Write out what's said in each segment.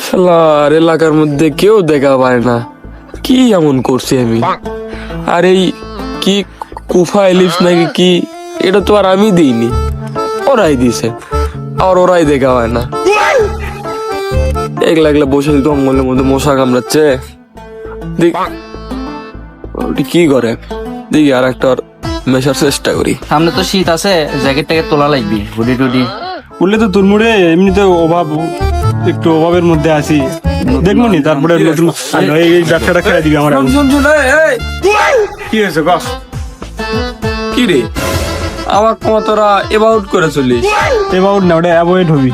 শালার এলাকার মধ্যে কেউ দেখা পায় না, কি এমন করছি আমি? আর এই কি কুফা এলিপস নাকি কি, এটা তো আর আমি দিইনি, ওরাই দিছে, আর ওরাই দেখা হয় না। একলা একলা বসে জঙ্গলের মধ্যে মশা কামড়াচ্ছে, কি করে দেখি আর একটা মেশার চেষ্টা করি। সামনে তো শীত আছে, জ্যাকেট ট্যাকেট তোলা লাগবে, হুডি টুডি। বললে তো তোর মুড়ে এমনিতে অভাব, একটু অভাবের মধ্যে আছি, দেখবো নি তারপরে নতুন এই ব্যবসাটা খেয়ে দিবি আমার। কি হয়েছে বাস? কি রে আমার কমা তোরা এবাউট করে চলিস? এবার না, ওটা অ্যাভয়েড হবি।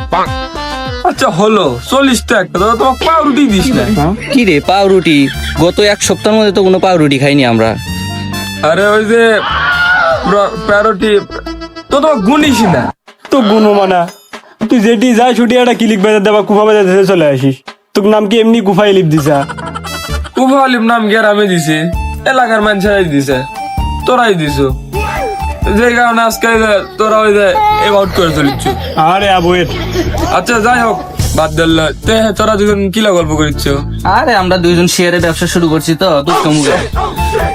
আচ্ছা হলো, চলিস তো একটা, তোরা তোমার পাউরুটি দিস না। কি রে পাউরুটি? গত এক সপ্তাহের মধ্যে তো কোনো পাউরুটি খাইনি আমরা। আরে ওই যে প্যারোটি তো তোমার গুনিস না তো গুণমানা, তুই যেটি যাই ছুটি একটা ক্লিক বাজার দেবা কুফা বাজার ধরে চলে আসিস। তোর নাম কি এমনি কুফাই লিপ দিছা? কুফা আলিম নাম গ্রামে দিছে, এলাকার মানুষরাই দিছে, তোরাই দিছো, যে কারণে আজকে তোরা ওই যে এবাউট করে চলিচ্ছ। আরে অ্যাভয়েড। আচ্ছা যাই হোক, বাদ দিল, তোরা দুজন কিলা গল্প করিচ্ছ? আরে আমরা দুইজন শেয়ারে ব্যবসা শুরু করছি তো, দুঃখ মুখে।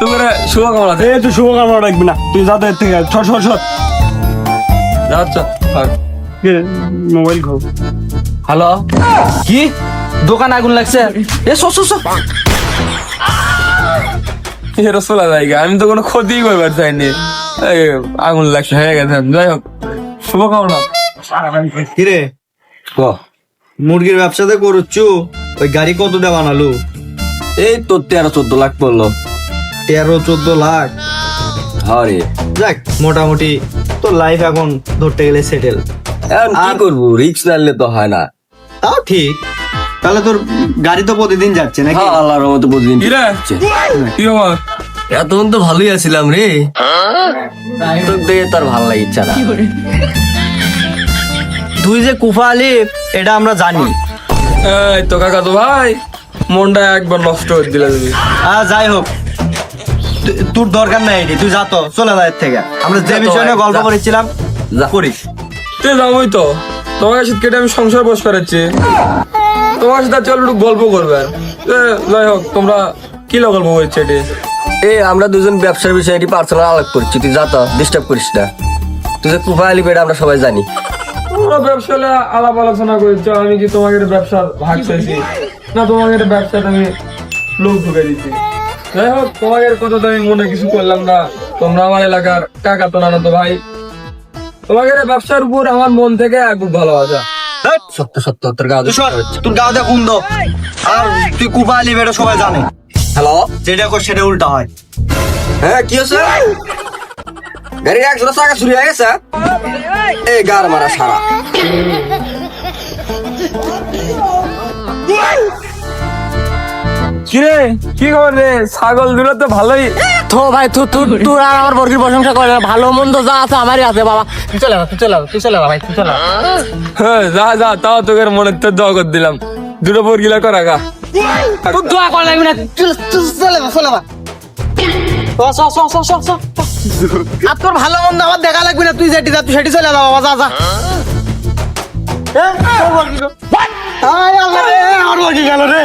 তোমরা শুভকামনা। এই তুই শুভকামনা রাখবি না, তুই যাতে এর থেকে ছট ছট ছট। আচ্ছা মোবাইল খো। হ্যালো, কি দোকান আগুন লাগছে? এ সো সো সো। এরা চলা জায়গা, আমি তো কোনো ক্ষতি করবার চাইনি, আগুন লাগছে হয়ে গেছে। যাই হোক, শুভকামনা। কিরে মুরগির ব্যবসাতে করুচ্ছু, ওই গাড়ি কত দিয়ে বানালু? এই তো 13-14 লাখ পড়লো। 13-14 লাখ? আরে যাক, মোটামুটি তোর লাইফ এখন ধরতে গেলে সেটেল। এখন কি করবো, রিক্স নিলে তো হয় না। তাও ঠিক, তাহলে তোর গাড়ি তো প্রতিদিন যাচ্ছে নাকি? হ্যাঁ, আল্লাহর রহমতে প্রতিদিন কি রে? কি খবর? এতক্ষণ তো ভালোই আছিলাম রে, তোর দেখে তার ভালো লাগিচ্ছে না। তুই যে কুফা আলিফ এটা আমরা জানি। এই তো কাকা তো ভাই, মনটা একবার নষ্ট করে দিলে তুমি। যাই হোক, তোর দরকার নাই এটি, তুই যা তো, চলে যা এর থেকে। আমরা যে বিষয় নিয়ে গল্প করেছিলাম করিস। তুই যাবোই তো, তোমার সাথে কেটে আমি সংসার বস করেছি, তোমার সাথে চল একটু গল্প করবে। যাই হোক, তোমরা কি গল্প করছে এটি? আমরা দুজন ব্যবসার বিষয়ে এটি পার্সোনাল আলাপ করছি, তুই যা তো, ডিস্টার্ব করিস না। তুই যে কুফা আলিপ এটা আমরা সবাই জানি। তোমরা ব্যবসা আলাপ আলোচনা করছো, আমি কি তোমাকে ব্যবসার ভাগ চাইছি না? তোমাকে ব্যবসাটা আমি লোক ঢুকে দিচ্ছি। যাই হোক, তোমাদের কথা তো আমি মনে কিছু করলাম না, তোমরা আমার এলাকার কাকা তো নানা তো ভাই, তোমাদের ব্যবসার উপর আমার মন থেকে খুব ভালোবাসা। সত্য সত্য, তোর গাও তোর গাওতে কুন্দ, আর তুই কুফা আলিফ এটা সবাই জানে। হ্যালো, যেটা কর সেটা উল্টা হয়। হ্যাঁ কি হচ্ছে? গাড়ির একজোড়া চাকা চুরি হয়ে গেছে, এই গার মারা সারা। কিরে কি খবর রে? ছাগল দুটো তো ভালোই তো ভাই, তোর আর আমার বর্গির প্রশংসা করে না, ভালো মন্দ যা আছে আমারই আছে বাবা। তুই চলে যা ভাই, তুই চলে যা। হ্যাঁ যা যা, তাও তোকে মনে তো দোয়া করে দিলাম, দুটো বোর গিলা করা গা। তোর দোয়া করা লাগবে না, চলে যা। আর তোর ভালো মন্দ আমার দেখা লাগবে না, তুই যেটি যা, তুই সেটি চলে যা বাবা, যা। আমার বর্গি গেল রে।